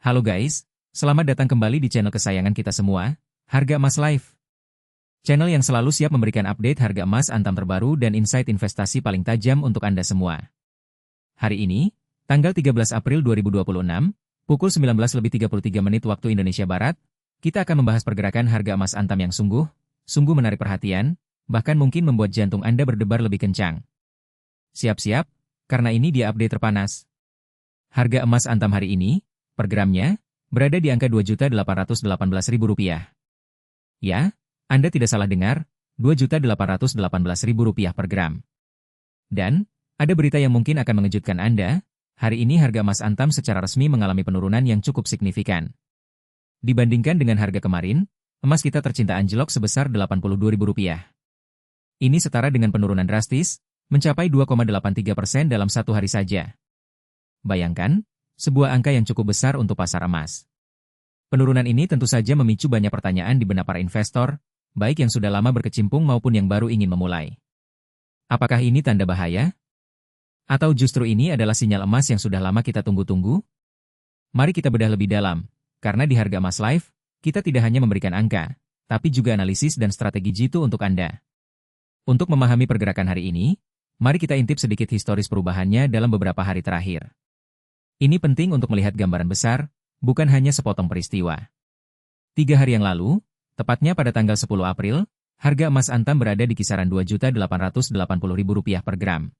Halo guys, selamat datang kembali di channel kesayangan kita semua, Harga Emas Live. Channel yang selalu siap memberikan update harga emas antam terbaru dan insight investasi paling tajam untuk Anda semua. Hari ini, tanggal 13 April 2026, pukul 19.33 waktu Indonesia Barat, kita akan membahas pergerakan harga emas antam yang sungguh menarik perhatian, bahkan mungkin membuat jantung Anda berdebar lebih kencang. Siap-siap, karena ini dia update terpanas. Harga emas antam hari ini, per gramnya, berada di angka Rp2.818.000. Ya, Anda tidak salah dengar, Rp2.818.000 per gram. Dan, ada berita yang mungkin akan mengejutkan Anda, hari ini harga emas antam secara resmi mengalami penurunan yang cukup signifikan. Dibandingkan dengan harga kemarin, emas kita tercinta anjlok sebesar Rp82.000. Ini setara dengan penurunan drastis, mencapai 2,83% dalam satu hari saja. Bayangkan, sebuah angka yang cukup besar untuk pasar emas. Penurunan ini tentu saja memicu banyak pertanyaan di benak para investor, baik yang sudah lama berkecimpung maupun yang baru ingin memulai. Apakah ini tanda bahaya? Atau justru ini adalah sinyal emas yang sudah lama kita tunggu-tunggu? Mari kita bedah lebih dalam, karena di Harga Emas Live, kita tidak hanya memberikan angka, tapi juga analisis dan strategi jitu untuk Anda. Untuk memahami pergerakan hari ini, mari kita intip sedikit historis perubahannya dalam beberapa hari terakhir. Ini penting untuk melihat gambaran besar, bukan hanya sepotong peristiwa. 3 hari yang lalu, tepatnya pada tanggal 10 April, harga emas antam berada di kisaran Rp2.880.000 per gram.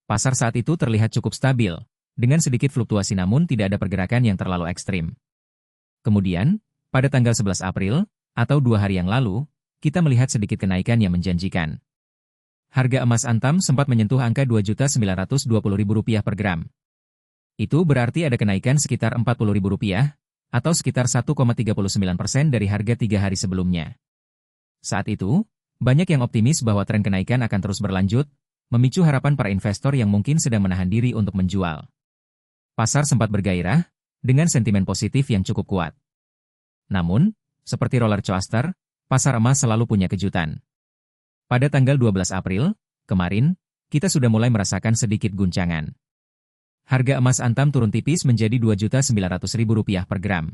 Pasar saat itu terlihat cukup stabil, dengan sedikit fluktuasi namun tidak ada pergerakan yang terlalu ekstrim. Kemudian, pada tanggal 11 April, atau 2 hari yang lalu, kita melihat sedikit kenaikan yang menjanjikan. Harga emas antam sempat menyentuh angka Rp2.920.000 per gram. Itu berarti ada kenaikan sekitar Rp40.000, atau sekitar 1,39% dari harga 3 hari sebelumnya. Saat itu, banyak yang optimis bahwa tren kenaikan akan terus berlanjut, memicu harapan para investor yang mungkin sedang menahan diri untuk menjual. Pasar sempat bergairah, dengan sentimen positif yang cukup kuat. Namun, seperti roller coaster, pasar emas selalu punya kejutan. Pada tanggal 12 April, kemarin, kita sudah mulai merasakan sedikit guncangan. Harga emas antam turun tipis menjadi Rp2.900.000 per gram.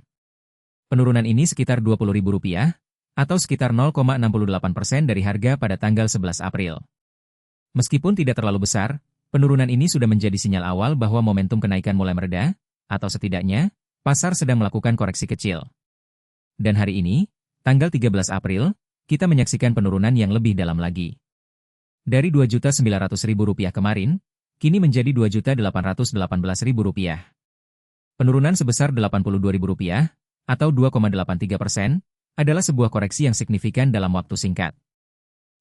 Penurunan ini sekitar Rp20.000, atau sekitar 0,68% dari harga pada tanggal 11 April. Meskipun tidak terlalu besar, penurunan ini sudah menjadi sinyal awal bahwa momentum kenaikan mulai mereda, atau setidaknya, pasar sedang melakukan koreksi kecil. Dan hari ini, tanggal 13 April, kita menyaksikan penurunan yang lebih dalam lagi. Dari Rp2.900.000 kemarin, kini menjadi Rp2.818.000. Penurunan sebesar Rp82.000, atau 2,83%, adalah sebuah koreksi yang signifikan dalam waktu singkat.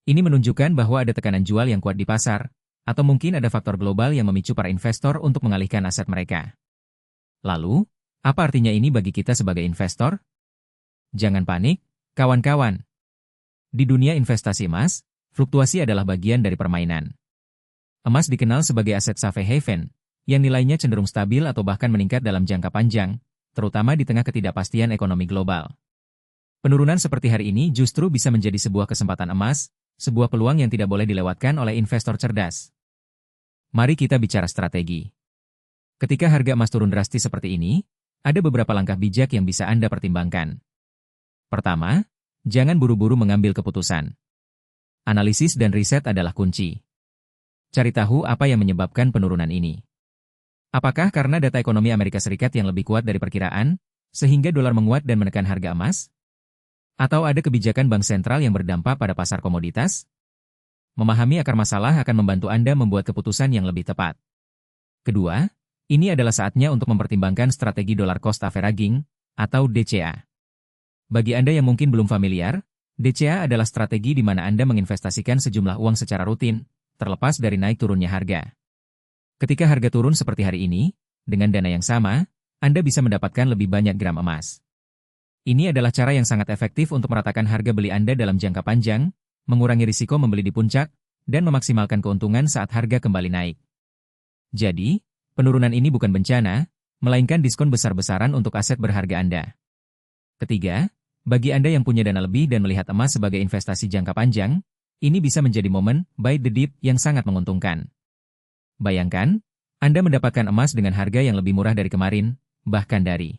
Ini menunjukkan bahwa ada tekanan jual yang kuat di pasar, atau mungkin ada faktor global yang memicu para investor untuk mengalihkan aset mereka. Lalu, apa artinya ini bagi kita sebagai investor? Jangan panik, kawan-kawan. Di dunia investasi emas, fluktuasi adalah bagian dari permainan. Emas dikenal sebagai aset safe haven, yang nilainya cenderung stabil atau bahkan meningkat dalam jangka panjang, terutama di tengah ketidakpastian ekonomi global. Penurunan seperti hari ini justru bisa menjadi sebuah kesempatan emas, sebuah peluang yang tidak boleh dilewatkan oleh investor cerdas. Mari kita bicara strategi. Ketika harga emas turun drastis seperti ini, ada beberapa langkah bijak yang bisa Anda pertimbangkan. Pertama, jangan buru-buru mengambil keputusan. Analisis dan riset adalah kunci. Cari tahu apa yang menyebabkan penurunan ini. Apakah karena data ekonomi Amerika Serikat yang lebih kuat dari perkiraan, sehingga dolar menguat dan menekan harga emas? Atau ada kebijakan bank sentral yang berdampak pada pasar komoditas? Memahami akar masalah akan membantu Anda membuat keputusan yang lebih tepat. Kedua, ini adalah saatnya untuk mempertimbangkan strategi dollar cost averaging, atau DCA. Bagi Anda yang mungkin belum familiar, DCA adalah strategi di mana Anda menginvestasikan sejumlah uang secara rutin, terlepas dari naik turunnya harga. Ketika harga turun seperti hari ini, dengan dana yang sama, Anda bisa mendapatkan lebih banyak gram emas. Ini adalah cara yang sangat efektif untuk meratakan harga beli Anda dalam jangka panjang, mengurangi risiko membeli di puncak, dan memaksimalkan keuntungan saat harga kembali naik. Jadi, penurunan ini bukan bencana, melainkan diskon besar-besaran untuk aset berharga Anda. Ketiga, bagi Anda yang punya dana lebih dan melihat emas sebagai investasi jangka panjang, ini bisa menjadi momen buy the dip yang sangat menguntungkan. Bayangkan, Anda mendapatkan emas dengan harga yang lebih murah dari kemarin, bahkan dari